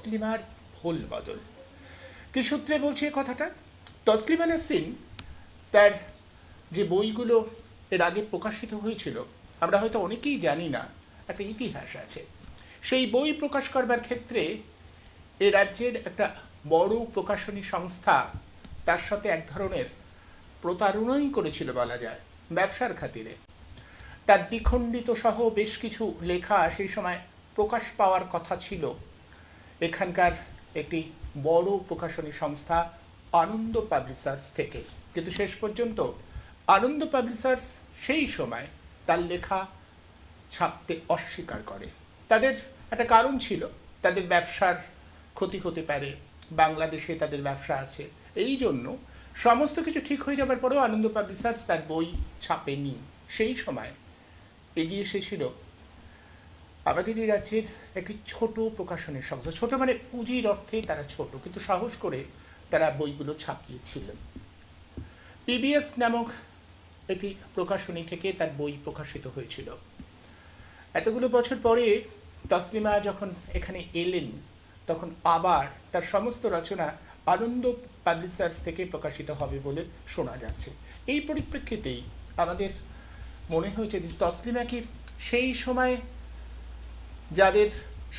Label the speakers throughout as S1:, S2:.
S1: তসলিমার ভুল বদল। কি সূত্রে বলছি এ কথাটা? তসলিমা নাসরিন তার যে বইগুলো এর আগে প্রকাশিত হয়েছিল, আমরা হয়তো অনেকেই জানি না, একটা ইতিহাস আছে। সেই বই প্রকাশ করবার ক্ষেত্রে এ রাজ্যের একটা বড় প্রকাশনী সংস্থা তার সাথে এক ধরনের প্রতারণাই করেছিল বলা যায়, ব্যবসার খাতিরে। তার দ্বিখণ্ডিত সহ বেশ কিছু লেখা সেই সময় প্রকাশ পাওয়ার কথা ছিল এখানকার একটি বড় প্রকাশনী সংস্থা আনন্দ পাবলিশার্স থেকে, কিন্তু শেষ পর্যন্ত আনন্দ পাবলিশার্স সেই সময় তার লেখা ছাপতে অস্বীকার করে। তাদের একটা কারণ ছিল, তাদের ব্যবসার ক্ষতি হতে পারে, বাংলাদেশে তাদের ব্যবসা আছে, এই জন্য সমস্ত কিছু ঠিক হয়ে যাবার পরেও আনন্দ পাবলিশার্স তার বই ছাপেনি। সেই সময় এগিয়ে এসেছিল আমাদের এই রাজ্যের একটি ছোট প্রকাশনের সংস্থা, ছোট মানে পুঁজির অর্থেই তারা ছোট, কিন্তু সাহস করে তারা বইগুলো ছাপিয়েছিলেন। পিবিএস নামক একটি প্রকাশনী থেকে তার বই প্রকাশিত হয়েছিল। এতগুলো বছর পরে তসলিমা যখন এখানে এলেন, তখন আবার তার সমস্ত রচনা আনন্দ পাবলিশার্স থেকে প্রকাশিত হবে বলে শোনা যাচ্ছে। এই পরিপ্রেক্ষিতেই আমাদের মনে হয়েছে যে তসলিমা কি সেই সময় যাদের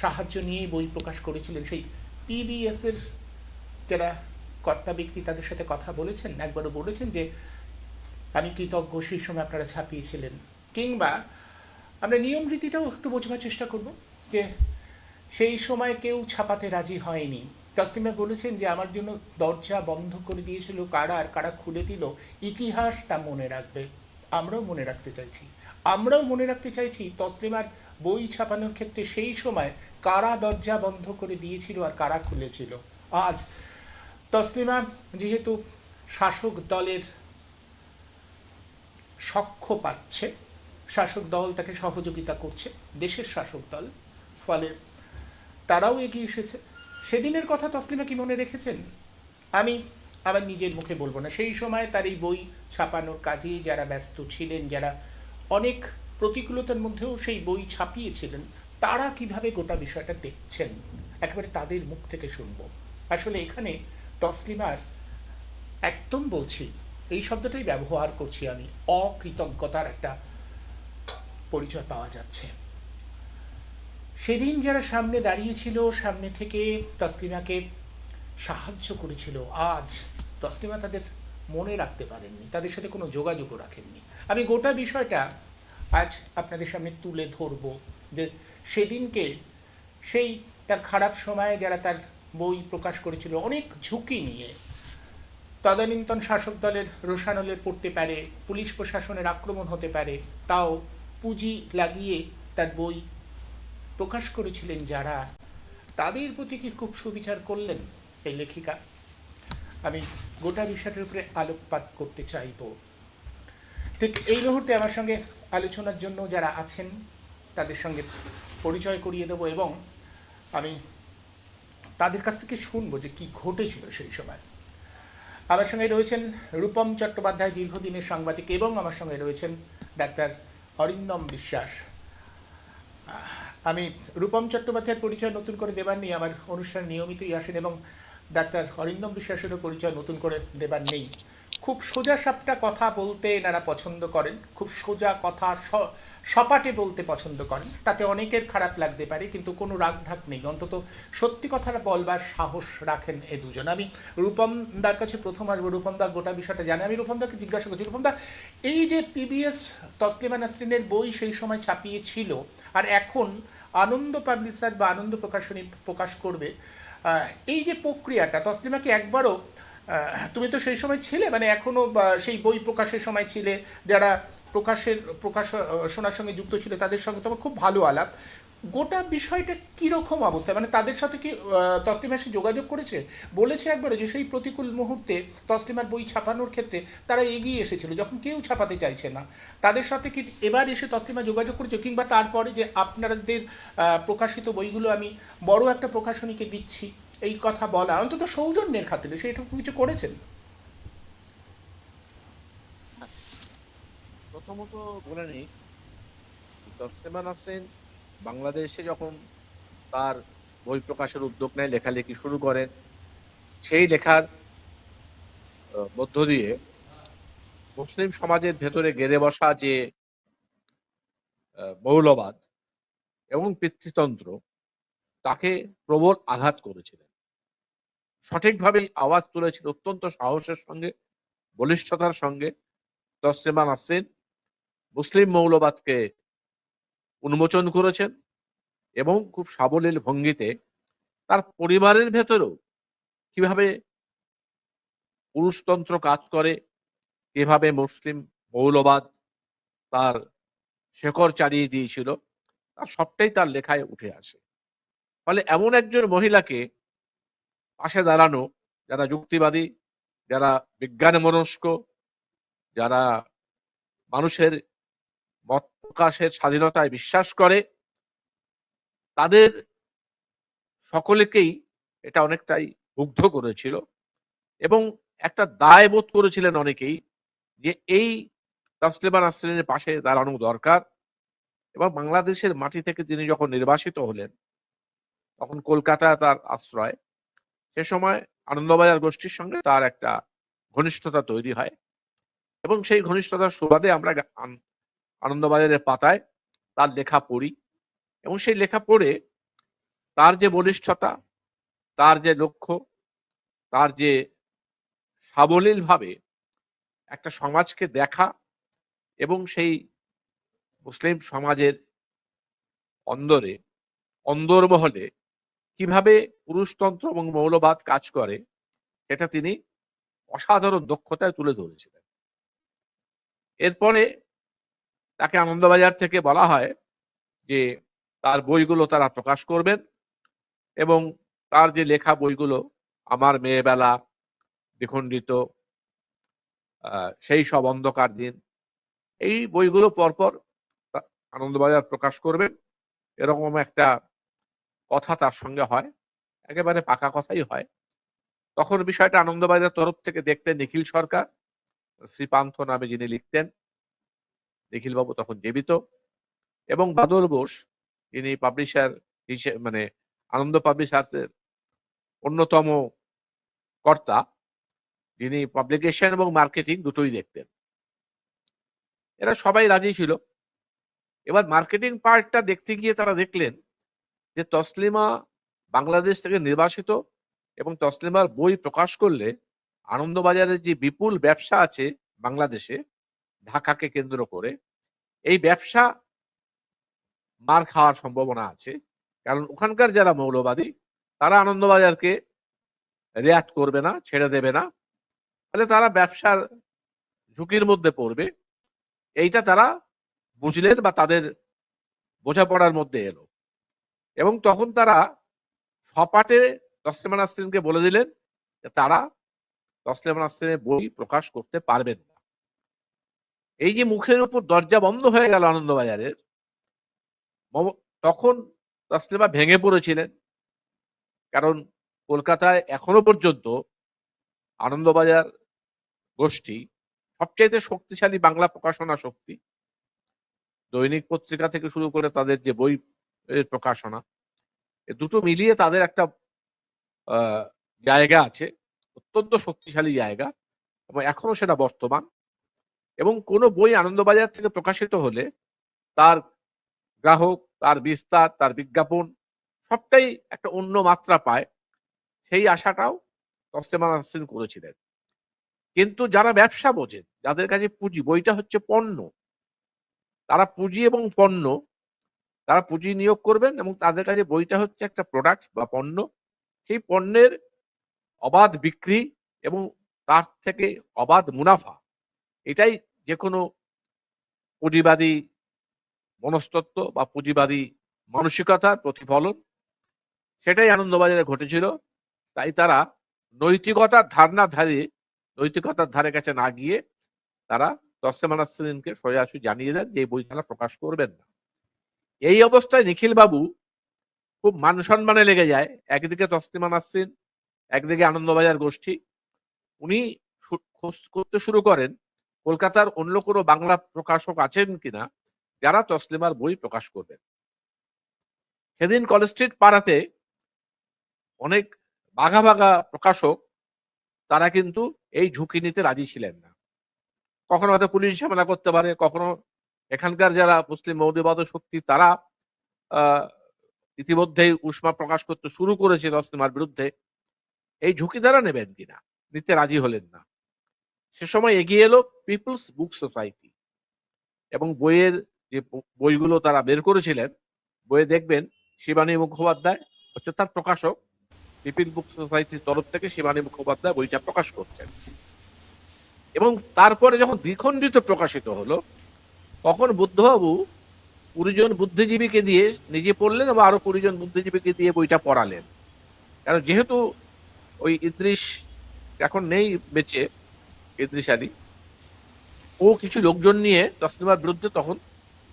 S1: সাহায্য নিয়ে বই প্রকাশ করেছিলেন, সেই পিবিএসের যারা কর্তা ব্যক্তি, তাদের সাথে কথা বলেছেন, একবারও বলেছেন যে আমি কৃতজ্ঞ সেই সময় আপনারা ছাপিয়েছিলেন? কিংবা আমরা নিয়ম রীতিটাও একটু বোঝবার চেষ্টা করব যে সেই সময় কেউ ছাপাতে রাজি হয়নি। তসলিমা বলেছেন যে আমার জন্য দরজা বন্ধ করে দিয়েছিল কারা, আর কারা খুলে দিল ইতিহাস তা মনে রাখবে। আমরাও মনে রাখতে চাইছি, আমরাও মনে রাখতে চাইছি তসলিমার বই ছাপানোর ক্ষেত্রে সেই সময় কারা দরজা বন্ধ করে দিয়েছিল আর কারা খুলেছিল। আজ তসলিমা যেহেতু শাসক দলের সখ্য পাচ্ছে, শাসক দল তাকে সহযোগিতা করছে, দেশের শাসক দল, ফলে তারাও এগিয়ে এসেছে। সেদিনের কথা তসলিমা কি মনে রেখেছেন? আমি আবার নিজের মুখে বলবো না। সেই সময় তার এই বই ছাপানোর কাজেই যারা ব্যস্ত ছিলেন, যারা অনেক প্রতিকূলতার মধ্যেও সেই বই ছাপিয়েছিলেন, তারা কিভাবে গোটা বিষয়টা দেখছেন একেবারে তাদের মুখ থেকে শুনবো। আসলে এখানে তসলিমার একদম বলছি, এই শব্দটাই ব্যবহার করছি আমি, অকৃতজ্ঞতার একটা পরিচয় পাওয়া যাচ্ছে। সেদিন যারা সামনে দাঁড়িয়েছিল, সামনে থেকে তসলিমাকে সাহায্য করেছিল, আজ তসলিমা তাদের মনে রাখতে পারেননি, তাদের সাথে কোনো যোগাযোগও রাখেননি। আমি গোটা বিষয়টা আজ আপনাদের সামনে তুলে ধরব যে সেদিনকে সেই তার খারাপ সময়ে যারা তার বই প্রকাশ করেছিল অনেক ঝুঁকি নিয়ে, তদানীন্তন শাসক দলের রোষানলে পড়তে পারে, পুলিশ প্রশাসনের আক্রমণ হতে পারে, তাও পুঁজি লাগিয়ে তার বই প্রকাশ করেছিলেন যারা, তাদের প্রতি কি খুব সুবিচার করলেন এই লেখিকা? আমি গোটা বিষয়টার উপরে আলোকপাত করতে চাইব। ঠিক এই মুহূর্তে আমার সঙ্গে আলোচনার জন্য যারা আছেন তাদের সঙ্গে পরিচয় করিয়ে দেব এবং আমি তাদের কাছ থেকে শুনবো যে কি ঘটেছিল সেই সময়। আমার সঙ্গে রয়েছেন রূপম চট্টোপাধ্যায়, দীর্ঘদিনের সাংবাদিক, এবং আমার সঙ্গে রয়েছেন ডাক্তার অরিন্দম বিশ্বাস। আমি রূপম চট্টোপাধ্যায়ের পরিচয় নতুন করে দেবার নেই, আমার অনুষ্ঠান নিয়মিতই আসেন, এবং ডাক্তার অরিন্দম বিশ্বাসেরও পরিচয় নতুন করে দেবার নেই। খুব সোজা সাপটা কথা বলতে এনারা পছন্দ করেন, খুব সোজা কথা সপাটে বলতে পছন্দ করেন। তাতে অনেকের খারাপ লাগতে পারে, কিন্তু কোনো রাগঢাক নেই, অন্তত সত্যি কথাটা বলবার সাহস রাখেন এ দুজন। আমি রূপমদার কাছে প্রথম আসবো। রূপমদা গোটা বিষয়টা জানে। আমি রূপমদাকে জিজ্ঞাসা করছি, রূপমদা, এই যে পিবিএস তসলিমা নাসরিনের বই সেই সময় ছাপিয়েছিল আর এখন আনন্দ পাবলিশার বা আনন্দ প্রকাশনী প্রকাশ করবে, এই যে প্রক্রিয়াটা, তসলিমা কি একবারও, তুমি তো সেই সময় ছিলে, মানে এখনও সেই বই প্রকাশের সময় ছিলে, যারা প্রকাশনার সঙ্গে যুক্ত ছিল তাদের সঙ্গে তোমার খুব ভালো আলাপ, গোটা বিষয়টা কীরকম অবস্থা, মানে তাদের সাথে কি তসলিমা সে যোগাযোগ করেছে? বলেছে একবারও যে সেই প্রতিকূল মুহূর্তে তসলিমার বই ছাপানোর ক্ষেত্রে তারা এগিয়ে এসেছিল, যখন কেউ ছাপাতে চাইছে না, তাদের সাথে কি এবার এসে তসলিমা যোগাযোগ করেছে? কিংবা তারপরে যে আপনাদের প্রকাশিত বইগুলো আমি বড় একটা প্রকাশনীকে দিচ্ছি, এই কথা বলা, অন্তত সৌজন্যের খাতিরে সেইটুকু কিছু করেছেন?
S2: প্রথমত বলে নিই, তসলিমা নাসরিন বাংলাদেশে যখন তার বই প্রকাশের উদ্যোগ নেয়, লেখালেখি শুরু করেন। সেই লেখার মধ্য দিয়ে মুসলিম সমাজের ভেতরে গেড়ে বসা যে মৌলবাদ এবং পিতৃতন্ত্র তাকে প্রবল আঘাত করেছিলেন। সঠিকভাবে আওয়াজ তুলেছিল অত্যন্ত সাহসের সঙ্গে, বলিষ্ঠতার সঙ্গে। তসলিমা নাসরিন মুসলিম মৌলবাদকে উন্মোচন করেছেন এবং খুব সাবলীল ভঙ্গিতে তার পরিবারের ভেতরেও কিভাবে পুরুষতন্ত্র কাজ করে, কিভাবে মুসলিম মৌলবাদ তার শেকড় চালিয়ে দিয়েছিল, তার সবটাই তার লেখায় উঠে আসে। ফলে এমন একজন মহিলাকে পাশে দাঁড়ানো, যারা যুক্তিবাদী, যারা বিজ্ঞান মনস্ক, যারা মানুষের মত প্রকাশের স্বাধীনতায় বিশ্বাস করে, তাদের সকলকেই এটা অনেকটাই মুগ্ধ করেছিল এবং একটা দায় বোধ করেছিলেন অনেকেই যে এই তাসলিমা নাসরিনের পাশে দাঁড়ানো দরকার। এবং বাংলাদেশের মাটি থেকে তিনি যখন নির্বাসিত হলেন, তখন কলকাতা তার আশ্রয়। সে সময় আনন্দবাজার গোষ্ঠীর সঙ্গে তার একটা ঘনিষ্ঠতা তৈরি হয় এবং সেই ঘনিষ্ঠতার সুবাদে আমরা আনন্দবাজারের পাতায় তার লেখা পড়ি এবং সেই লেখা পড়ে তার যে বলিষ্ঠতা, তার যে লক্ষ্য, তার যে সাবলীল ভাবে একটা সমাজকে দেখা এবং সেই মুসলিম সমাজের অন্দরমহলে কিভাবে পুরুষতন্ত্র এবং মৌলবাদ কাজ করে, এটা তিনি অসাধারণ দক্ষতায় তুলে ধরেছিলেন। এরপরে তাকে আনন্দবাজার থেকে বলা হয় যে তার বইগুলো তারা প্রকাশ করবেন এবং তার যে লেখা বইগুলো, আমার মেয়েবেলা, দ্বিখণ্ডিত, সেই সব অন্ধকার দিন, এই বইগুলো পরপর আনন্দবাজার প্রকাশ করবেন, এরকম একটা কথা তার সঙ্গে হয়, একেবারে পাকা কথাই হয়। তখন বিষয়টা আনন্দবাজার তরফ থেকে দেখতেন নিখিল সরকার, শ্রীপান্থ নামে যিনি লিখতেন, নিখিল বাবু তখন জীবিত, এবং বাদল বোস, যিনি পাবলিশার হিসেবে, মানে আনন্দ পাবলিশার্সের অন্যতম কর্তা, যিনি পাবলিকেশন এবং মার্কেটিং দুটোই দেখতেন। এরা সবাই রাজি ছিল। এবার মার্কেটিং পার্টটা দেখতে গিয়ে তারা দেখলেন যে তসলিমা বাংলাদেশ থেকে নির্বাসিত এবং তসলিমার বই প্রকাশ করলে আনন্দবাজারের যে বিপুল ব্যবসা আছে বাংলাদেশে, ঢাকাকে কেন্দ্র করে, এই ব্যবসা মার খাওয়ার সম্ভাবনা আছে। কারণ ওখানকার যারা মৌলবাদী, তারা আনন্দবাজারকে রেয়াত করবে না, ছেড়ে দেবে না, তাহলে তারা ব্যবসার ঝুঁকির মধ্যে পড়বে। এইটা তারা বুঝলেন বা তাদের বোঝাপড়ার মধ্যে এলো এবং তখন তারা সপাটে তসলিমা নাসরিনকে বলে দিলেন যে তারা তসলিমা নাসরিনের বই প্রকাশ করতে পারবেন না। এই যে মুখের উপর দরজা বন্ধ হয়ে গেল আনন্দবাজারের, তখন তসলিমা ভেঙে পড়েছিলেন। কারণ কলকাতায় এখনো পর্যন্ত আনন্দবাজার গোষ্ঠী সবচেয়ে শক্তিশালী বাংলা প্রকাশনা শক্তি। দৈনিক পত্রিকা থেকে শুরু করে তাদের যে বই প্রকাশনা, দুটো মিলিয়ে তাদের একটা জায়গা আছে, অত্যন্ত শক্তিশালী জায়গা, এবং এখনো সেটা বর্তমান। এবং কোনো বই আনন্দবাজার থেকে প্রকাশিত হলে তার গ্রাহক, তার বিস্তার, তার বিজ্ঞাপন সবটাই একটা অন্য মাত্রা পায়। সেই আশাটাও তসলিমা নাসরিন করেছিলেন। কিন্তু যারা ব্যবসা বোঝেন, যাদের কাছে পুঁজি, বইটা হচ্ছে পণ্য, তারা পুঁজি এবং পণ্য, তারা পুঁজি নিয়োগ করবেন এবং তাদের কাছে বইটা হচ্ছে একটা প্রোডাক্ট বা পণ্য। সেই পণ্যের অবাধ বিক্রি এবং তার থেকে অবাধ মুনাফা, এটাই যে কোনো পুঁজিবাদী মনস্তত্ত্ব বা পুঁজিবাদী মানসিকতার প্রতিফলন। সেটাই আনন্দবাজারে ঘটেছিল। তাই তারা নৈতিকতার ধারে কাছে না গিয়ে তারা তসলিমা নাসরিনকে সোজাসুজি জানিয়ে দেন যে এই বই তারা প্রকাশ করবেন না। এই অবস্থায় নিখিল বাবু খুব মান সম্মানে লেগে যায়। একদিকে তসলিমা নাসরিন, একদিকে আনন্দবাজার গোষ্ঠী। উনি খোঁজ করতে শুরু করেন কলকাতার অন্য কোনো বাংলা প্রকাশক আছেন কিনা যারা তসলিমার বই প্রকাশ করবেন। সেদিন কলেজ স্ট্রিট পাড়াতে অনেক বাঘা বাঘা প্রকাশক তারা কিন্তু এই ঝুঁকি নিতে রাজি ছিলেন না। কখনো হয়তো পুলিশ ঝামেলা করতে পারে, কখনো এখানকার যারা মুসলিম মৌলবাদ শক্তি তারা আহ ইতিমধ্যেই উষ্মা প্রকাশ করতে শুরু করেছে তসলিমার বিরুদ্ধে, এই ঝুঁকি তারা নেবেন কিনা, নিতে রাজি হলেন না। সে সময় এগিয়ে এলো পিপলস বুক সোসাইটি এবং বইয়ের যে বইগুলো তারা বের করেছিলেন, বইয়ে দেখবেন শিবানী মুখোপাধ্যায় হচ্ছে তার প্রকাশক। পিপল বুক সোসাইটির তরফ থেকে শিবানী মুখোপাধ্যায় বইটা প্রকাশ করছেন। এবং তারপরে যখন দ্বিখণ্ডিত প্রকাশিত হলো, তখন বুদ্ধবাবু 20 জন বুদ্ধিজীবীকে দিয়ে নিজে পড়লেন এবং আরো 20 জন বুদ্ধিজীবীকে দিয়ে বইটা পড়ালেন। কারণ যেহেতু ওই ইদ্রিস এখন নেই বেঁচে, ইদ্রিস আলী, ও কিছু লোকজন নিয়ে তসলিমার বিরুদ্ধে তখন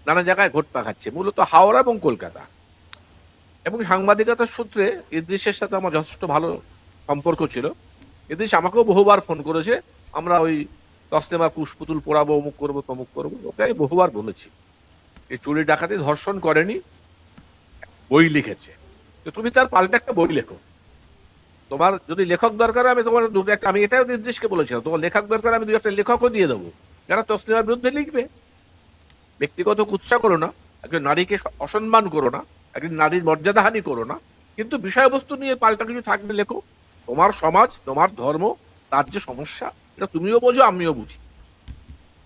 S2: নানা জায়গায় ঘোট পাকাচ্ছে, মূলত হাওড়া এবং কলকাতা। এবং সাংবাদিকতার সূত্রে ইদ্রিসের সাথে আমার যথেষ্ট ভালো সম্পর্ক ছিল। ইদ্রিস আমাকেও বহুবার ফোন করেছে, আমরা ওই তসলিমার কুশপুতুল পোড়াবো, অমুক করবো তমুক করবো, ওকে আমি বহুবার বলেছি এই চুরি ডাকাতি ধর্ষণ করেনি, বই লিখেছে। তো তুমি তার পাল্টা একটা বই লেখো, তোমার যদি লেখক দরকার আমি তোমার দুটো একটা, আমি এটাও নির্দেশকে বলেছিলাম তোমার লেখক দরকার আমি 2-1টা লেখকও দিয়ে দেবো যারা তসলিমার বিরুদ্ধে লিখবে। ব্যক্তিগত কুৎসা করো না, একজন নারীকে অসম্মান করো না, একজন নারীর মর্যাদাহানি করো না, কিন্তু বিষয়বস্তু নিয়ে পাল্টা কিছু থাকবে লেখো। তোমার সমাজ, তোমার ধর্ম, তার যে সমস্যা এটা তুমিও বোঝো আমিও বুঝি।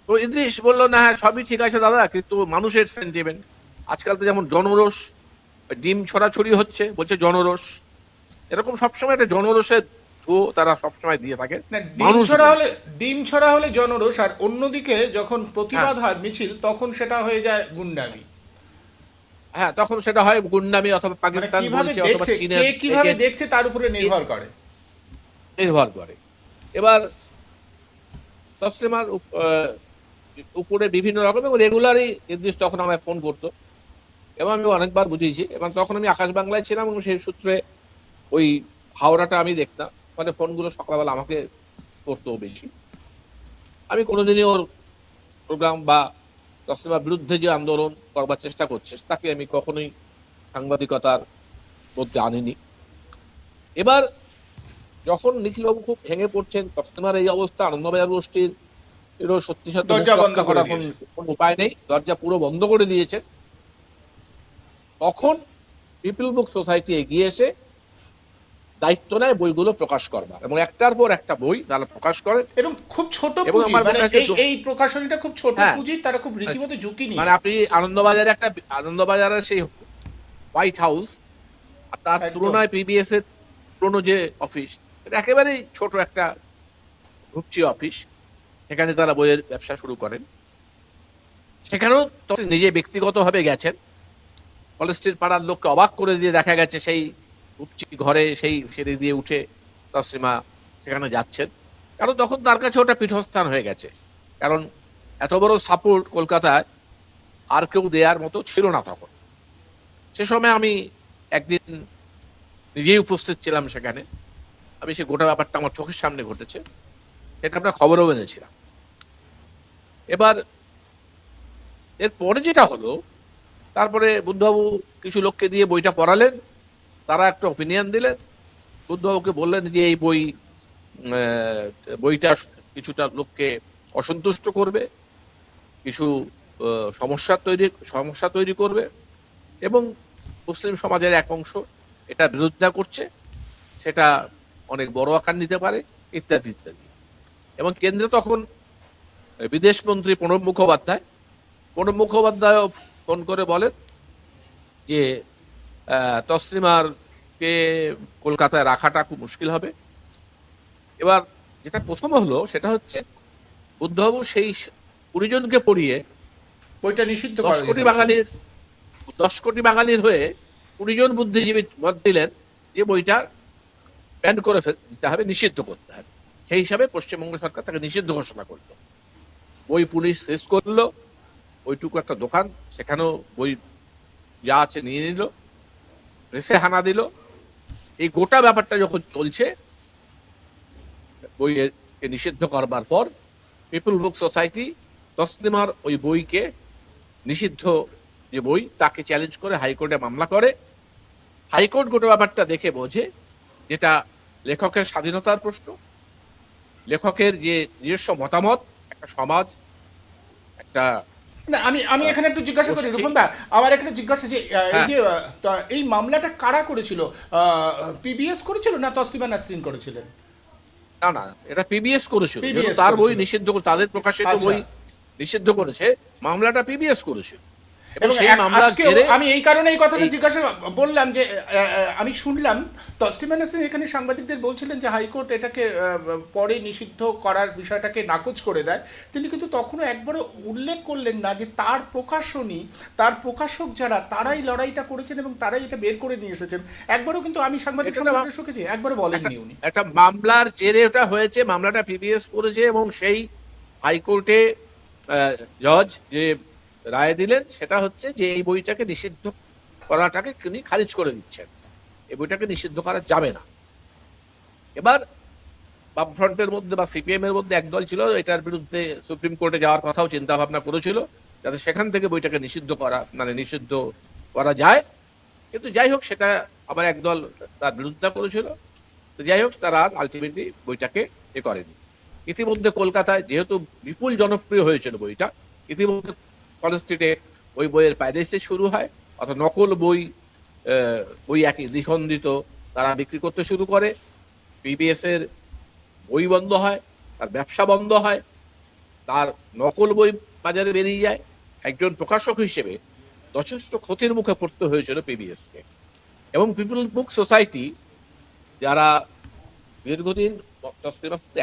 S2: তো ইদ্রিস বললো না হ্যাঁ সবই ঠিক আছে দাদা, কিন্তু মানুষের সেন্টিমেন্ট, আজকাল তো যেমন জনরোষ, ডিম ছড়াছড়ি হচ্ছে, বলছে জনরোষ, এরকম সবসময় একটা জনরোষের ধুয়ো তারা সবসময় দিয়ে থাকে।
S1: না,
S2: মানুষ
S1: ডিম ছড়া হলে জনরোষ, আর অন্যদিকে যখন প্রতিবাদ হয় মিছিল তখন সেটা হয়ে যায় গুন্ডামি।
S2: হ্যাঁ, তখন সেটা হয় গুন্ডামি, অথবা
S1: মানে
S2: পাকিস্তান
S1: কিভাবে
S2: বলছে, অথবা
S1: দেখছে,
S2: চীনের
S1: কে কিভাবে দেখছে তার উপরে নির্ভর করে।
S2: নির্ভর করে। এবার তসলিমার উপরে বিভিন্ন রকম এবং রেগুলারই ইদ্রিস তখন আমায় ফোন করতো এবং আমি অনেকবার বুঝিয়েছি। এবং তখন আমি আকাশ বাংলায় ছিলাম এবং সেই সূত্রে ওই হাওড়াটা আমি দেখতাম, মানে ফোনগুলো সকালবেলা আমাকে করতো বেশি। আমি কোনোদিনই ওর প্রোগ্রাম বা তসলিমার বিরুদ্ধে যে আন্দোলন করবার চেষ্টা করছে তাকে আমি কখনোই সাংবাদিকতার মধ্যে আনিনি। এবার যখন নিখিলবাবু খুব ভেঙে পড়ছেন, তসলিমার এই অবস্থা, আনন্দবাজার গোষ্ঠীর এরও সত্যি সত্যি
S1: দরজা বন্ধ করে
S2: করার
S1: দিয়েছে।
S2: কোনো উপায় নেই, দরজা পুরো বন্ধ করে দিয়েছেন, তখন পিপল বুক সোসাইটি এগিয়ে এসে দায়িত্ব নেয় বইগুলো প্রকাশ করবার, এবং একটার পর একটা বই তারা প্রকাশ করে।
S1: এবং খুব ছোট
S2: এবং
S1: পুঁজি,
S2: আমার
S1: মানে
S2: মনে হয় যে
S1: এই প্রকাশনীটা খুব ছোট
S2: হ্যাঁ,
S1: পুঁজি, তারা খুব রীতিমতো ঝুঁকি নিয়ে।
S2: মানে আপনি আনন্দবাজারের সেই হোয়াইট হাউস আর তার
S1: একদম।
S2: তুলনায় পিবিএস এর পুরনো যে অফিস, এটা একেবারেই ছোট একটা ঘুপচি অফিস, সেখানে তারা বইয়ের ব্যবসা শুরু করেন। সেখানেও তখন নিজে ব্যক্তিগতভাবে গেছেন, কলেজ স্ট্রিট পাড়ার লোককে অবাক করে দিয়ে দেখা গেছে সেই ঘুপচি ঘরে সেই সিঁড়ি দিয়ে উঠে তসলিমা সেখানে যাচ্ছেন, কারণ তখন তার কাছে ওটা পীঠস্থান হয়ে গেছে। কারণ এত বড় সাপোর্ট কলকাতায় আর কেউ দেওয়ার মতো ছিল না তখন। সে সময় আমি একদিন নিজেই উপস্থিত ছিলাম সেখানে, আমি সে গোটা ব্যাপারটা আমার চোখের সামনে ঘটেছে, সেটা আমরা খবরও এনেছিলাম। এবার এরপরে যেটা হলো, তারপরে বুদ্ধবাবু কিছু লোককে দিয়ে বইটা পড়ালেন, তারা একটা অপিনিয়ন দিলেন, বুদ্ধবাবুকে বললেন যে এই বইটা কিছুটা লোককে অসন্তুষ্ট করবে, কিছু সমস্যা তৈরি করবে, এবং মুসলিম সমাজের এক অংশ এটা বিরোধিতা করছে, সেটা অনেক বড় আকার নিতে পারে, ইত্যাদি ইত্যাদি। এবং কেন্দ্রে তখন বিদেশ মন্ত্রী প্রণব মুখোপাধ্যায় ফোন করে বলেন যে তসলিমার কে কলকাতায় রাখাটা খুব মুশকিল হবে। এবার যেটা প্রথম হলো সেটা হচ্ছে বুদ্ধবাবু সেই 20 জনকে পড়িয়ে
S1: বইটা নিষিদ্ধ
S2: 10 কোটি বাঙালির হয়ে 20 জন বুদ্ধিজীবী মত দিলেন যে বইটা ব্যান করে দিতে হবে, নিষিদ্ধ করতে হবে। সেই হিসাবে পশ্চিমবঙ্গ সরকার তাকে নিষিদ্ধ ঘোষণা করলো। বই পুলিশ শেষ করলো, ওইটুকু একটা দোকান, সেখানেও বই যা আছে নিয়ে নিল, প্রেসে হানা দিল। এই গোটা ব্যাপারটা যখন চলছে, বইকে নিষিদ্ধ করবার পর পিপল বুক সোসাইটি তসলিমার ওই বইকে নিষিদ্ধ যে বই তাকে চ্যালেঞ্জ করে হাইকোর্টে মামলা করে। হাইকোর্ট গোটা ব্যাপারটা দেখে বোঝে যেটা লেখকের স্বাধীনতার প্রশ্ন, লেখকের যে নিজস্ব মতামত, একটা সমাজ, একটা
S1: না, আমি আমি এখানে একটু জিজ্ঞাসা করি,
S2: গোষ্ঠী।
S1: রূপম দা, আমার এখানে জিজ্ঞাসা যে এই
S2: হ্যাঁ,
S1: যে এই মামলাটা কারা করেছিল? পিবিএস করেছিল না তসলিমা নাসরিন করেছিলেন?
S2: না না, এটা পিবিএস করেছিল, যেহেতু
S1: পিবিএস
S2: তার বই
S1: করেছিল।
S2: নিষিদ্ধ তাদের প্রকাশিত
S1: আচ্ছা।
S2: বই নিষিদ্ধ করেছে, মামলাটা পিবিএস করেছিল। এবং
S1: এবং
S2: সেই মামলার
S1: আজকেও
S2: জেরে
S1: আমি এই কারণে এই কথাটা
S2: এই
S1: জিজ্ঞাসা বললাম যে আমি শুনলাম তসলিমা নাসরিন এখানে সাংবাদিকদের বলছিলেন যে হাইকোর্ট এটাকে পরে নিষিদ্ধ করার বিষয়টাকে নাকচ করে দেয়। তিনি কিন্তু তখনও একবারও উল্লেখ করলেন না যে তার প্রকাশনী, তার প্রকাশক যারা, তারাই লড়াইটা করেছেন এবং তারাই এটা বের করে নিয়ে এসেছেন। একবারও কিন্তু আমি সাংবাদিক
S2: এটা
S1: সম্মেলনে শুনেছি, একবারও
S2: একটা
S1: বলেননি উনি।
S2: একটা মামলার জেরে ওটা হয়েছে, মামলাটা পিবিএস করেছে এবং সেই হাইকোর্টে জজ যে রায় দিলেন সেটা হচ্ছে যে এই বইটাকে নিষিদ্ধ করাটাকে তিনি খারিজ করে দিচ্ছেন, এই বইটাকে নিষিদ্ধ করা যাবে না। এবার বামফ্রন্টের মধ্যে বা সিপিএম এর মধ্যে একদল ছিল এটার বিরুদ্ধে সুপ্রিম কোর্টে যাওয়ার কথাও চিন্তা ভাবনা করেছিল, যাতে সেখান থেকে বইটাকে নিষিদ্ধ করা, মানে নিষিদ্ধ করা যায়। কিন্তু যাই হোক, সেটা আবার একদল তার বিরোধিতা করেছিল। তো যাই হোক, তারা আলটিমেটলি বইটাকে করেনি। ইতিমধ্যে কলকাতায় যেহেতু বিপুল জনপ্রিয় হয়েছিল বইটা, ইতিমধ্যে কলেজ স্ট্রিটে ওই বইয়ের পাইরেসি শুরু হয়, অর্থাৎ নকল বই, বই একই দ্বিখণ্ডিত তারা বিক্রি করতে শুরু করে। পিবিএস এর বই বন্ধ হয়, তার ব্যবসা বন্ধ হয়, তার নকল বই বাজারে বেরিয়ে যায়। একজন প্রকাশক হিসেবে যথেষ্ট ক্ষতির মুখে পড়তে হয়েছিল পিবিএস কে। এবং পিপল বুক সোসাইটি, যারা দীর্ঘদিন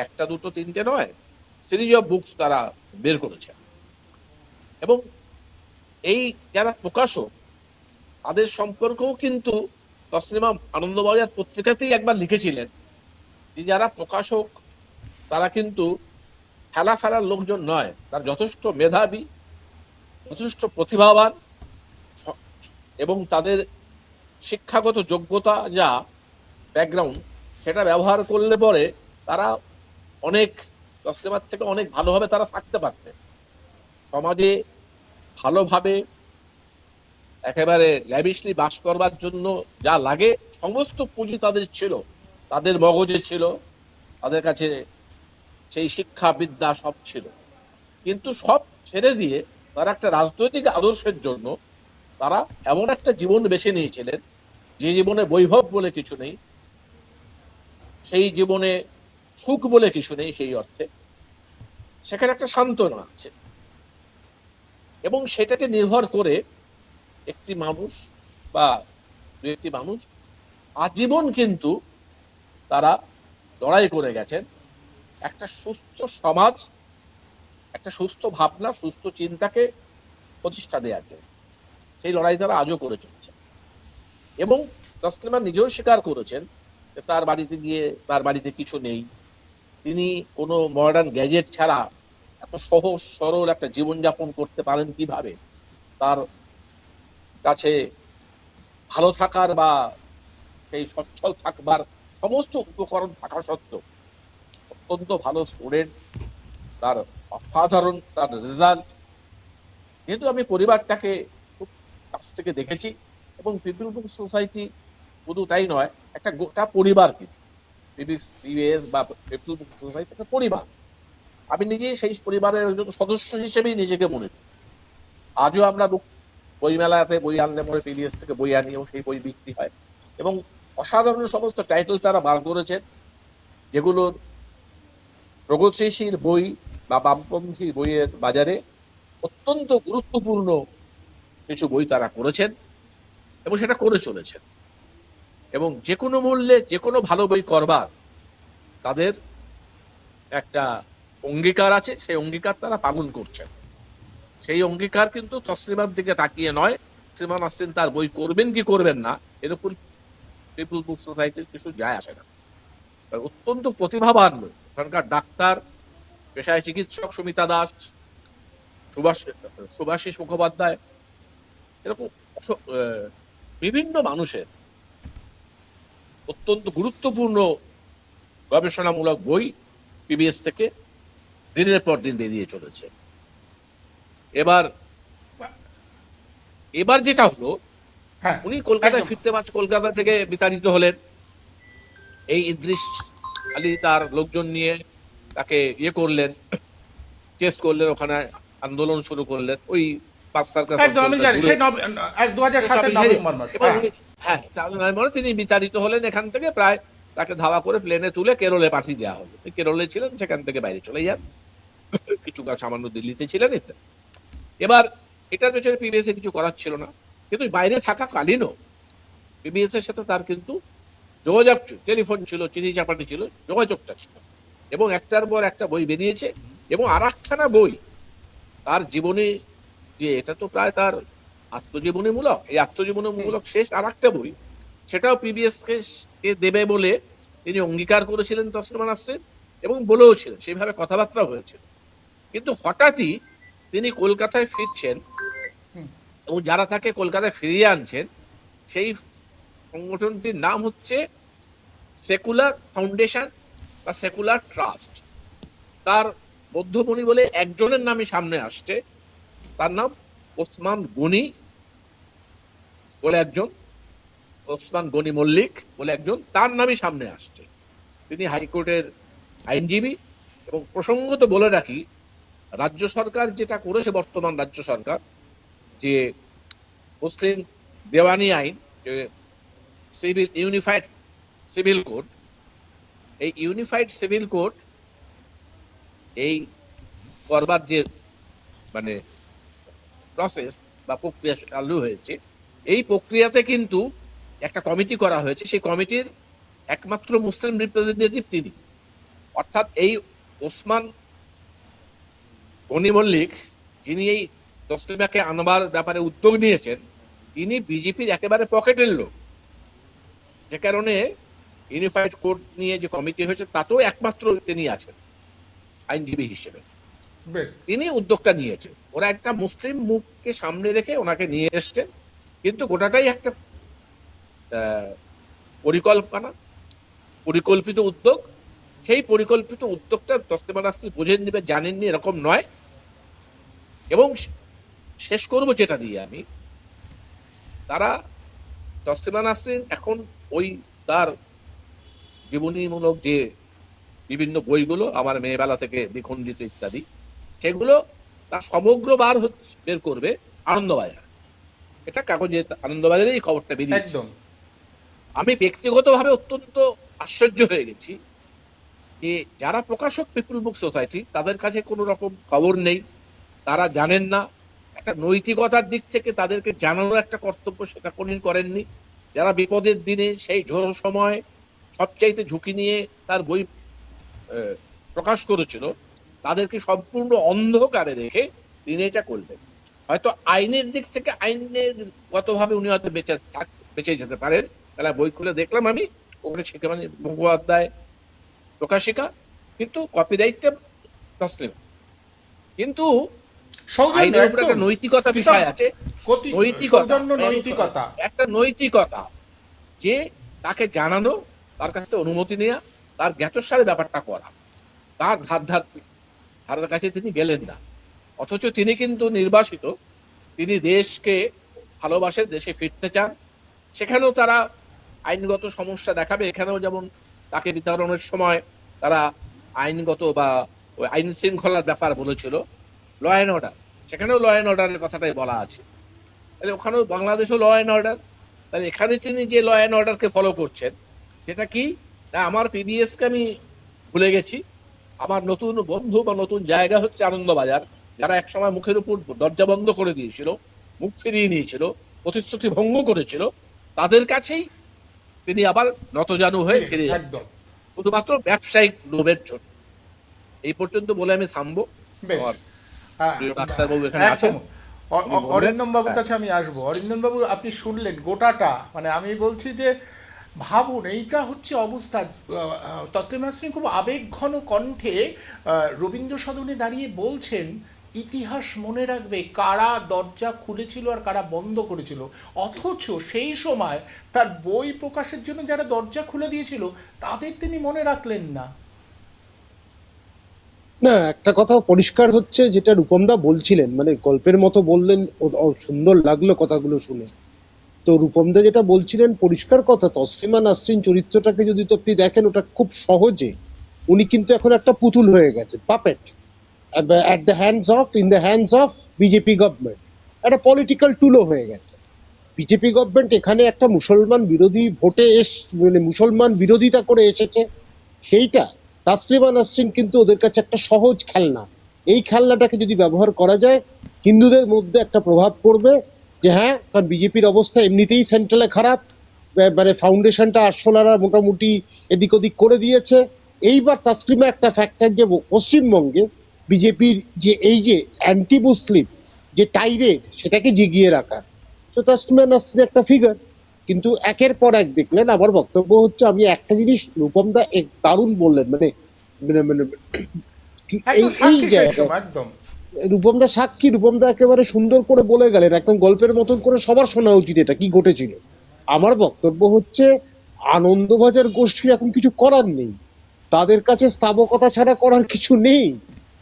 S2: একটা দুটো তিনটে নয়, সিরিজ অফ বুকস তারা বের করেছে। এবং এই যারা প্রকাশক, তাদের সম্পর্কেও কিন্তু তসলিমা আনন্দবাজার পত্রিকাতেই একবার লিখেছিলেন যে যারা প্রকাশক তারা কিন্তু ফেলা ফেলার লোকজন নয়, তারা যথেষ্ট মেধাবী, যথেষ্ট প্রতিভাবান, এবং তাদের শিক্ষাগত যোগ্যতা যা ব্যাকগ্রাউন্ড, সেটা ব্যবহার করলে পরে তারা অনেক তসলিমার থেকে অনেক ভালোভাবে তারা থাকতে পারতেন সমাজে, ভালোভাবে একেবারে ল্যাভিশলি বাস করবার জন্য যা লাগে সমস্ত পুঁজি তাদের ছিল, তাদের মগজে ছিল, তাদের কাছে সেই শিক্ষা বিদ্যা সব ছিল। কিন্তু সব ছেড়ে দিয়ে তারা একটা রাজনৈতিক আদর্শের জন্য তারা এমন একটা জীবন বেছে নিয়েছিলেন যে জীবনে বৈভব বলে কিছু নেই, সেই জীবনে সুখ বলে কিছু নেই, সেই অর্থে সেখানে একটা সান্ত্বনা আছে। এবং সেটাকে নির্ভর করে একটি মানুষ বা দু একটি মানুষ আজীবন কিন্তু তারা লড়াই করে গেছেন একটা সুস্থ সমাজ, একটা সুস্থ ভাবনা, সুস্থ চিন্তাকে প্রতিষ্ঠা দেওয়ার জন্য। সেই লড়াই তারা আজও করে চলছে। এবং তসলিমা নিজেও স্বীকার করেছেন যে তার বাড়িতে গিয়ে তার বাড়িতে কিছু নেই, তিনি কোনো মডার্ন গ্যাজেট ছাড়া এত সহজ সরল একটা জীবনযাপন করতে পারেন কিভাবে। তার কাছে ভালো থাকার বা সেই সচ্ছল থাকবার সমস্ত উপকরণ থাকা সত্ত্বেও অত্যন্ত ভালো স্টুডেন্ট, তার অসাধারণ তার রেজাল্ট। যেহেতু আমি পরিবারটাকে খুব কাছ থেকে দেখেছি, এবং পিপল বুক সোসাইটি শুধু তাই নয়, একটা গোটা পরিবার, কিন্তু পিবিএস বা পিপল বুক সোসাইটি একটা পরিবার। আমি নিজেই সেই পরিবারের একজন সদস্য হিসেবেই নিজেকে মনে করি। আজও আমরা বই মেলাতে বই আনলে পরে পিবিএস থেকে বই আনি এবং সেই বই বিক্রি হয়। এবং অসাধারণ সমস্ত টাইটেল তারা বার করেছেন, যেগুলোর প্রগতিশীল বই বা বামপন্থী বইয়ের বাজারে অত্যন্ত গুরুত্বপূর্ণ কিছু বই তারা করেছেন এবং সেটা করে চলেছেন। এবং যে কোনো মূল্যে যে কোনো ভালো বই করবার তাদের একটা অঙ্গীকার আছে, সেই অঙ্গীকার তারা পালন করছেন। সেই অঙ্গীকার কিন্তু তসলিমার দিকে তাকিয়ে নয়, তসলিমা নাসরিন তার বই করবেন কি করবেন না এর উপর পিপল বুক সোসাইটির কিছু যায় আসে না। অত্যন্ত প্রতিভাবান লোক, ওখানকার ডাক্তার, পেশায় চিকিৎসক সুমিতা দাস, সুভাষিস মুখোপাধ্যায়, এরকম বিভিন্ন মানুষের অত্যন্ত গুরুত্বপূর্ণ গবেষণামূলক বই পিবিএস থেকে দিনের পর দিন বেরিয়ে চলেছে। এবার যেটা হলো,
S1: হ্যাঁ,
S2: উনি কলকাতায়
S1: একদম।
S2: ফিরতে পারছেন, কলকাতা থেকে বিতাড়িত হলেন। এই ইদ্রিস আলী তার লোকজন নিয়ে তাকে ইয়ে করলেন, চেস করলেন, ওখানে আন্দোলন শুরু করলেন ওই পাঁচ তারকা
S1: একদম আমি জানি সেই 2007 নভেম্বর মাস।
S2: হ্যাঁ, নভেম্বরে তিনি বিতাড়িত হলেন এখান থেকে, প্রায় তাকে ধাওয়া করে প্লেনে তুলে কেরলে পাঠিয়ে দেওয়া হলো। কেরলে ছিলেন, সেখান থেকে বাইরে চলে যান, কিছু সামান্য দিল্লিতে ছিলেন ইত্যাদি। এবার এটার পেছনে পিবিএস কিছু করার ছিল না, কিন্তু বাইরে থাকা কালীনও পিবিএস এর সাথে তার কিন্তু যোগাযোগ ছিল, টেলিফোন ছিল, চিঠি চাপাটি ছিল, যোগাযোগটা ছিল। এবং একটার পর একটা বই বেরিয়েছে, এবং আর একখানা বই তার জীবনী, যে এটা তো প্রায় তার আত্মজীবনীমূলক, এই আত্মজীবনীমূলক শেষ আর একটা বই, সেটাও পিবিএস কে দেবে বলে তিনি অঙ্গীকার করেছিলেন তসলিমা নাসরিন, এবং বলেও ছিলেন, সেইভাবে কথাবার্তা হয়েছিল। কিন্তু হঠাৎই তিনি কলকাতায় ফিরছেন, এবং যারা তাকে কলকাতায় ফিরিয়ে আনছেন সেই সংগঠনটির নাম হচ্ছে সেকুলার ফাউন্ডেশন বা সেকুলার ট্রাস্ট। তার মধ্যমণি বলে একজনের নামই সামনে আসছে, তার নাম ওসমান গনি বলে একজন, ওসমান গনি মল্লিক বলে একজন, তার নামই সামনে আসছে। তিনি হাইকোর্টের আইনজীবী, এবং প্রসঙ্গত বলে রাখি, রাজ্য সরকার যেটা করেছে, বর্তমান রাজ্য সরকার যে মুসলিম দেওয়ানি আইন, সিভিল ইউনিফাইড সিভিল কোড, এই ইউনিফাইড সিভিল কোড এই করবার যে মানে প্রসেস বা প্রক্রিয়া চালু হয়েছে, এই প্রক্রিয়াতে কিন্তু একটা কমিটি করা হয়েছে। সেই কমিটির একমাত্র মুসলিম রিপ্রেজেন্টেটিভ তিনি, অর্থাৎ এই ওসমান গনি মল্লিক, যিনি এই তসলিমাকে আনবার ব্যাপারে উদ্যোগ নিয়েছেন, তিনি বিজেপির একেবারে পকেটের লোক। যে কারণে ইউনিফাইড কোড নিয়ে যে কমিটি হয়েছে তাতেও একমাত্র তিনি আছেন আইনজীবী হিসেবে, তিনি উদ্যোগটা নিয়েছেন। ওরা একটা মুসলিম মুখকে সামনে রেখে ওনাকে নিয়ে এসছেন, কিন্তু গোটাটাই একটা পরিকল্পিত উদ্যোগ। সেই পরিকল্পিত উদ্যোগটা তসলিমা নাসরিন বুঝে নেবে, জানেননি এরকম নয়। এবং শেষ করব যেটা দিয়ে আমি, তারা তসলিমা নাসরিন এখন ওই তার জীবনীমূলক যে বিভিন্ন বইগুলো, আমার মেয়েবেলা থেকে দ্বিখণ্ডিত ইত্যাদি, সেগুলো তার সমগ্র বের করবে আনন্দবাজার। এটা কাগজে আনন্দবাজারে এই খবরটা বেরিয়েছে। আমি ব্যক্তিগতভাবে অত্যন্ত আশ্চর্য হয়ে গেছি যে যারা প্রকাশক পিপল বুক সোসাইটি, তাদের কাছে কোনো রকম খবর নেই, তারা জানেন না। একটা নৈতিকতার দিক থেকে তাদেরকে জানানোর একটা কর্তব্য, সেটা কোনদিন করেননি। যারা বিপদের দিনে সেই ঝড় সময় সবচাইতে ঝুঁকি নিয়ে তার বই প্রকাশ করেছিল, তাদেরকে সম্পূর্ণ অন্ধকারে রেখে তিনি এটা করলেন। হয়তো আইনের দিক থেকে আইনের গতভাবে উনি হয়তো বেঁচে যেতে পারেন। তাহলে বই খুলে দেখলাম আমি, ওখানে শিক্ষামণি মুখোপাধ্যায় প্রকাশিকা, কিন্তু কপিরাইটটা তসলিম। কিন্তু আইনের উপরে একটা নৈতিকতা বিষয় আছে, একটা নৈতিকতা, যে তাকে জানানো, তার কাছ থেকে অনুমতি নেওয়া, তার জ্ঞাতসারে ব্যাপারটা করা। তার ধার কাছে তিনি গেলেন না, অথচ তিনি কিন্তু নির্বাসিত, তিনি দেশকে ভালোবাসেন, দেশে ফিরতে চান। সেখানেও তারা আইনগত সমস্যা দেখাবে। এখানেও যেমন তাকে বিতরণের সময় তারা আইনগত বা আইন শৃঙ্খলার ব্যাপার বলেছিল, ল অ্যান্ড অর্ডার, সেখানেও ল অ্যান্ড অর্ডারের কথাটাই বলা আছে। তাহলে ওখানেও বাংলাদেশও ল অ্যান্ড অর্ডার, তাহলে এখানে তিনি যে ল অ্যান্ড অর্ডারকে ফলো করছেন, সেটা কি? আমার পিবিএস কে আমি ভুলে গেছি। আমার নতুন বন্ধু বা নতুন জায়গা হচ্ছে আনন্দবাজার, যারা একসময় মুখের উপর দরজা বন্ধ করে দিয়েছিল, মুখ ফিরিয়ে নিয়েছিল, প্রতিশ্রুতি ভঙ্গ করেছিল, তাদের কাছেই তিনি আবার নতজানু হয়ে ফিরে যাচ্ছেন, শুধুমাত্র ব্যবসায়িক লোভের জন্য। এই পর্যন্ত বলে আমি থামবো। ডাক্তারবাবু এখানে আছেন,
S1: অরিন্দম বাবুর কাছে আমি আসবো। অরিন্দম বাবু, আপনি শুনলেন গোটাটা, মানে আমি বলছি যে ভাবুন, এইটা হচ্ছে অবস্থা। তসলিমা নাসরিন খুব আবেগঘন কণ্ঠে রবীন্দ্র সদনে দাঁড়িয়ে বলছেন, ইতিহাস মনে রাখবে কারা দরজা খুলেছিল আর কারা বন্ধ করেছিল। অথচ সেই সময় তার বই প্রকাশের জন্য যারা দরজা খুলে দিয়েছিল, তাদের তিনি মনে রাখলেন না।
S3: না, একটা কথা পরিষ্কার হচ্ছে, যেটা রূপমদা বলছিলেন, মানে গল্পের মতো বললেন, সুন্দর লাগলো কথাগুলো শুনে, তো রূপমদা যেটা বলছিলেন পরিষ্কার কথা, তসলিমা নাসরিন চরিত্রটাকে যদি তো আপনি দেখেন, ওটা খুব সহজে উনি কিন্তু এখন একটা পুতুল হয়ে গেছে, puppet at the hands of, in the hands of BJP government, একটা পলিটিক্যাল টুলও হয়ে গেছে। বিজেপি গভর্নমেন্ট এখানে একটা মুসলমান বিরোধী ভোটে মানে মুসলমান বিরোধিতা করে এসেছে, সেইটা তাসলিমা নাসরিন কিন্তু ওদের কাছে একটা সহজ খেলনা। এই খেলনাটাকে যদি ব্যবহার করা যায়, হিন্দুদের মধ্যে একটা প্রভাব পড়বে যে হ্যাঁ, কারণ বিজেপির অবস্থা এমনিতেই সেন্ট্রালে খারাপ, মানে ফাউন্ডেশনটা আরশোলারা মোটামুটি এদিক ওদিক করে দিয়েছে। এইবার তাসলিমা একটা ফ্যাক্টর যে পশ্চিমবঙ্গে বিজেপির যে এই যে অ্যান্টি মুসলিম যে টাইরেড, সেটাকে জিগিয়ে রাখা। তো তাসলিমা নাসরিন একটা ফিগার, কিন্তু একের পর এক দেখলেন। আমার বক্তব্য হচ্ছে, আমি একটা জিনিস রূপমদা দারুণ বললেন, মানে মানে মানে এই
S1: একদম
S3: এই
S1: সাক্ষী সেই
S3: জায়গায়
S1: সময়, একদম
S3: রূপমদা সাক্ষী, রূপমদা একেবারে সুন্দর করে বলে গেলেন, একদম গল্পের মতন করে সবার শোনা উচিত এটা কি ঘটেছিল। আমার বক্তব্য হচ্ছে, আনন্দবাজার গোষ্ঠীর এখন কিছু করার নেই, তাদের কাছে স্থাবকতা ছাড়া করার কিছু নেই।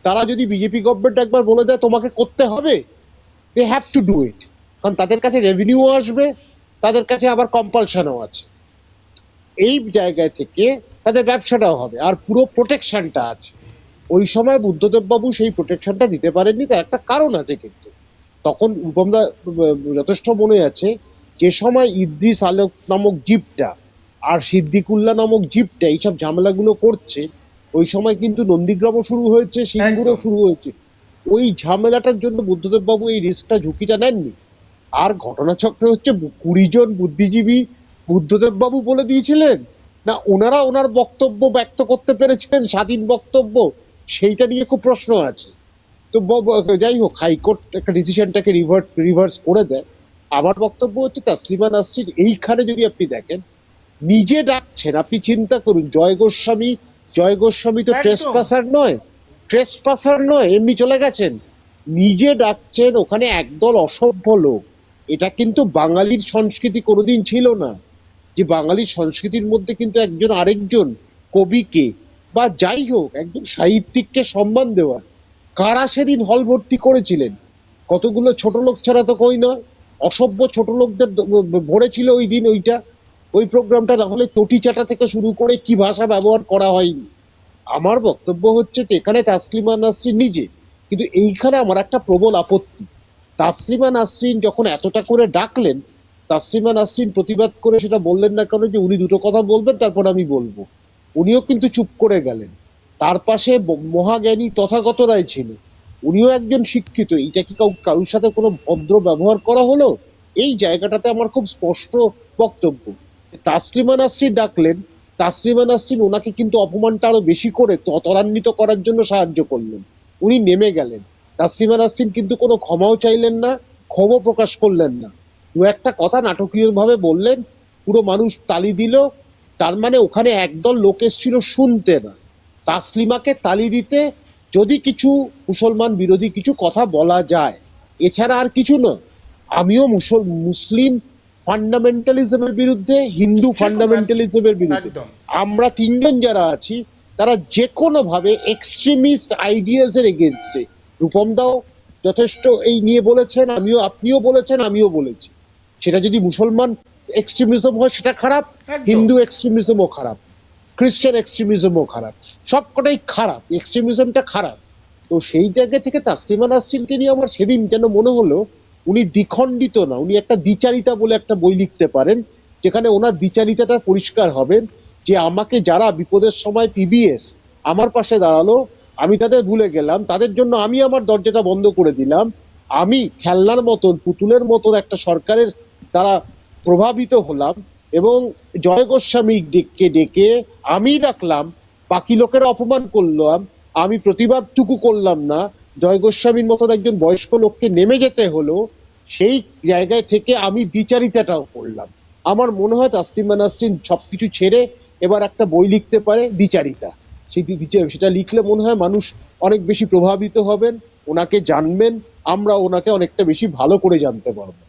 S3: তারা যদি বিজেপি গভর্নমেন্ট একবার বলে দেয় তোমাকে করতে হবে, they have to do it, কারণ তাদের কাছে রেভিনিউ আসবে, তাদের কাছে আবার কম্পালশনও আছে। এই জায়গায় থেকে তাদের ব্যবসাটাও হবে, আর পুরো প্রোটেকশনটা আছে। ওই সময় বুদ্ধদেব বাবু সেই প্রোটেকশনটা দিতে পারেননি, তার একটা কারণ আছে। কিন্তু তখন রূপমদা যথেষ্ট মনে আছে, যে সময় ইদ্রিস আলোক নামক জিপটা আর সিদ্দিকুল্লাহ নামক জিপটা এইসব ঝামেলাগুলো করছে, ওই সময় কিন্তু নন্দীগ্রামও শুরু হয়েছে, সিঙ্গুরও
S1: একদম।
S3: শুরু হয়েছে। ওই ঝামেলাটার জন্য বুদ্ধদেব বাবু এই রিস্কটা, ঝুঁকিটা নেননি। আর ঘটনাচক্রে হচ্ছে 20 জন বুদ্ধিজীবী বুদ্ধদেব বাবু বলে দিয়েছিলেন না, ওনারা ওনার বক্তব্য ব্যক্ত করতে পেরেছিলেন, স্বাধীন বক্তব্য, সেইটা নিয়ে খুব প্রশ্ন আছে। তো যাই হোক, হাইকোর্ট একটা ডিসিশনটাকে রিভার্স করে দেয়। আমার বক্তব্য হচ্ছে, তাসলিমা নাসরিন এইখানে যদি আপনি দেখেন, নিজে ডাকছেন, আপনি চিন্তা করুন, জয় গোস্বামী তো
S1: একদম।
S3: ট্রেসপাসার নয়, এমনি চলে গেছেন। নিজে ডাকছেন, ওখানে একদল অসভ্য লোক। এটা কিন্তু বাঙালির সংস্কৃতি কোনোদিন ছিল না, যে বাঙালির সংস্কৃতির মধ্যে কিন্তু একজন আরেকজন কবিকে বা যাই হোক একজন সাহিত্যিককে সম্মান দেওয়া। কারা সেদিন হল ভর্তি করেছিলেন? কতগুলো ছোট লোক ছাড়া তো কই নয়, অসভ্য ছোট লোকদের ভরেছিল ওই দিন ওই প্রোগ্রামটা। না হলে চটি চাটা থেকে শুরু করে কি ভাষা ব্যবহার করা হয়নি। আমার বক্তব্য হচ্ছে যে এখানে তাসলিমা নাসরিন নিজে, কিন্তু এইখানে আমার একটা প্রবল আপত্তি। তাসলিমা নাসরিন যখন এতটা করে ডাকলেন, তাসলিমা নাসরিন প্রতিবাদ করে সেটা বললেন না কেন যে উনি দুটো কথা বলবেন তারপর আমি বলবো। উনিও কিন্তু চুপ করে গেলেন। তার পাশে মহাজ্ঞানী তথাগত রায় ছিল, উনিও একজন শিক্ষিত। এইটা কি কারোর সাথে কোনো ভদ্র ব্যবহার করা হলো? এই জায়গাটাতে আমার খুব স্পষ্ট বক্তব্য। তাসলিমা নাসরিন ডাকলেন, তাসলিমা নাসরিন ওনাকে কিন্তু অপমানটা আরো বেশি করে ত্বরান্বিত করার জন্য সাহায্য করলেন। উনি নেমে গেলেন। তাসলিমা নাসরিন কিন্তু কোনো ক্ষমাও চাইলেন না, ক্ষোভও প্রকাশ করলেন না। দু একটা কথা নাটকীয় ভাবে বললেন, পুরো মানুষ তালি দিল। তার মানে ওখানে একদল লোক এসেছিল শুনতে না, তাসলিমাকে তালি দিতে, যদি কিছু মুসলমান বিরোধী কিছু কথা বলা যায়, এছাড়া আর কিছু না। আমিও মুসলিম ফান্ডামেন্টালিজমের বিরুদ্ধে, হিন্দু ফান্ডামেন্টালিজমের বিরুদ্ধে।
S1: একদম
S3: আমরা তিনজন যারা আছি, তারা যে কোনো ভাবে এক্সট্রিমিস্ট আইডিয়াস এর এগেনস্টে। রূপম দাও যথেষ্ট এই নিয়ে বলেছেন, আপনিও বলেছেন, আমিও বলেছি। সেটা যদি মুসলমান এক্সট্রিমিজম হয় সেটা খারাপ,
S1: একদম।
S3: হিন্দু এক্সট্রিমিজমও খারাপ, খ্রিস্টান এক্সট্রিমিজমও খারাপ, সবকটাই খারাপ, এক্সট্রিমিজমটা খারাপ। তো সেই জায়গা থেকে তাসলিমা নাসরিনকে নিয়ে আমার সেদিন যেন মনে হলো, উনি দ্বিখণ্ডিত না, উনি একটা দ্বিচারিতা বলে একটা বই লিখতে পারেন, যেখানে ওনার দ্বিচারিতাটা পরিষ্কার হবেন যে আমাকে যারা বিপদের সময় পিবিএস আমার পাশে দাঁড়ালো, আমি তাদের ভুলে গেলাম, তাদের জন্য আমি আমার দরজাটা বন্ধ করে দিলাম। আমি খেলনার মতন, পুতুলের মতন একটা সরকারের দ্বারা প্রভাবিত হলাম, এবং জয় গোস্বামী ডেকে আমি ডাকলাম, বাকি লোকেরা অপমান করলাম, আমি প্রতিবাদটুকু করলাম না, জয় গোস্বামীর মতন একজন বয়স্ক লোককে নেমে যেতে হলো। সেই জায়গায় থেকে আমি দ্বিচারিতাটাও করলাম। আমার মনে হয় তাসলিমা নাসরিন সবকিছু ছেড়ে এবার একটা বই লিখতে পারে, দ্বিচারিতা। সেটা লিখলে মনে হয় মানুষ অনেক বেশি প্রভাবিত হবেন, ওনাকে জানবেন, আমরা ওনাকে অনেকটা বেশি ভালো করে জানতে পারবো।